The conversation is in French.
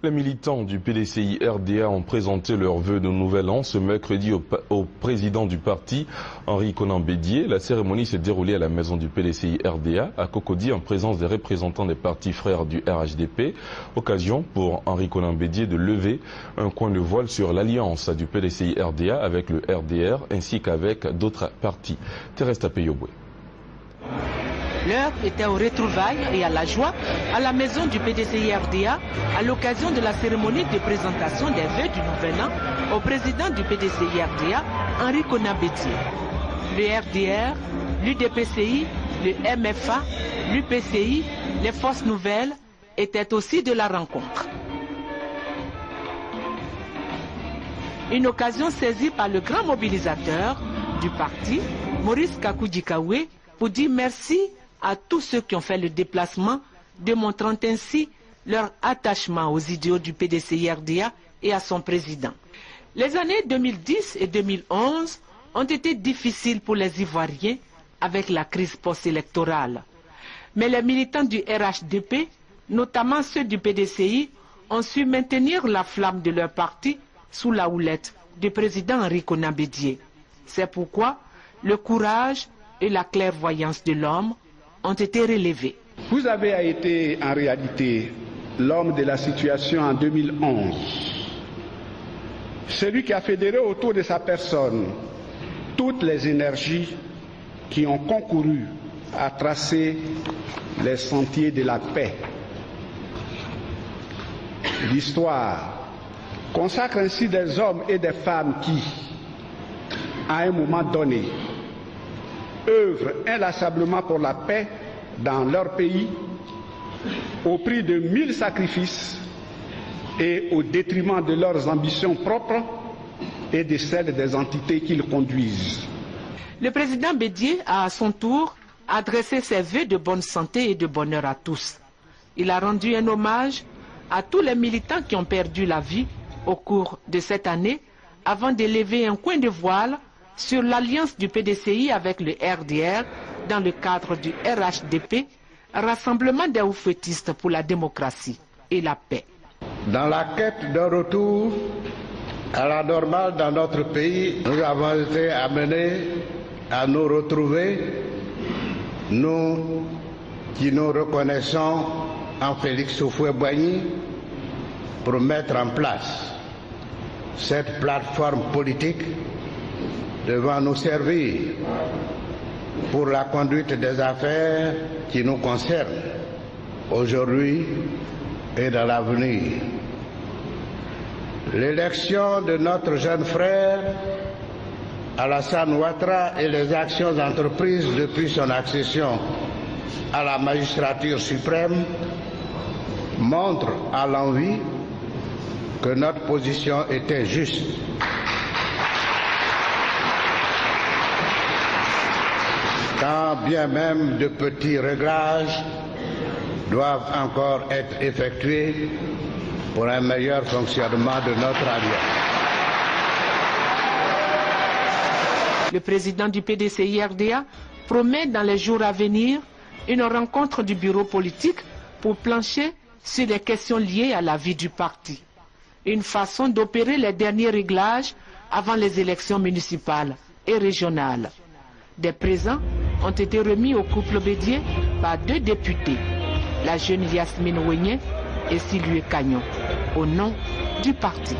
Les militants du PDCI-RDA ont présenté leurs vœux de nouvel an ce mercredi au président du parti, Henri Konan Bédié. La cérémonie s'est déroulée à la maison du PDCI-RDA, à Cocody, en présence des représentants des partis frères du RHDP. Occasion pour Henri Konan Bédié de lever un coin de voile sur l'alliance du PDCI-RDA avec le RDR ainsi qu'avec d'autres partis. Thérèse Tapeyoboué. L'heure était aux retrouvailles et à la joie à la maison du PDCI-RDA à l'occasion de la cérémonie de présentation des vœux du nouvel an au président du PDCI-RDA, Henri Konan Bédié. Le RDR, l'UDPCI, le MFA, l'UPCI, les forces nouvelles étaient aussi de la rencontre. Une occasion saisie par le grand mobilisateur du parti, Maurice Kakoudjikawe, pour dire merci à tous ceux qui ont fait le déplacement, démontrant ainsi leur attachement aux idéaux du PDCI-RDA et à son président. Les années 2010 et 2011 ont été difficiles pour les Ivoiriens avec la crise post-électorale. Mais les militants du RHDP, notamment ceux du PDCI, ont su maintenir la flamme de leur parti sous la houlette du président Henri Konan Bédié. C'est pourquoi le courage et la clairvoyance de l'homme ont été relevés. Vous avez été en réalité l'homme de la situation en 2011. Celui qui a fédéré autour de sa personne toutes les énergies qui ont concouru à tracer les sentiers de la paix. L'histoire consacre ainsi des hommes et des femmes qui, à un moment donné, œuvrent inlassablement pour la paix dans leur pays au prix de 1000 sacrifices et au détriment de leurs ambitions propres et de celles des entités qu'ils conduisent. Le président Bédié a à son tour adressé ses vœux de bonne santé et de bonheur à tous. Il a rendu un hommage à tous les militants qui ont perdu la vie au cours de cette année avant de lever un coin de voile sur l'alliance du PDCI avec le RDR dans le cadre du RHDP, Rassemblement des oufouettistes pour la démocratie et la paix. Dans la quête d'un retour à la normale dans notre pays, nous avons été amenés à nous retrouver, nous qui nous reconnaissons en Félix Houphouët-Boigny, pour mettre en place cette plateforme politique devant nous servir pour la conduite des affaires qui nous concernent aujourd'hui et dans l'avenir. L'élection de notre jeune frère Alassane Ouattara et les actions entreprises depuis son accession à la magistrature suprême montrent à l'envi que notre position était juste. Quand bien même de petits réglages doivent encore être effectués pour un meilleur fonctionnement de notre alliance. Le président du PDCI-RDA promet dans les jours à venir une rencontre du bureau politique pour plancher sur les questions liées à la vie du parti. Une façon d'opérer les derniers réglages avant les élections municipales et régionales. Des présents ont été remis au couple Bédié par 2 députés, la jeune Yasmine Ouénié et Sylvie Cagnon, au nom du parti.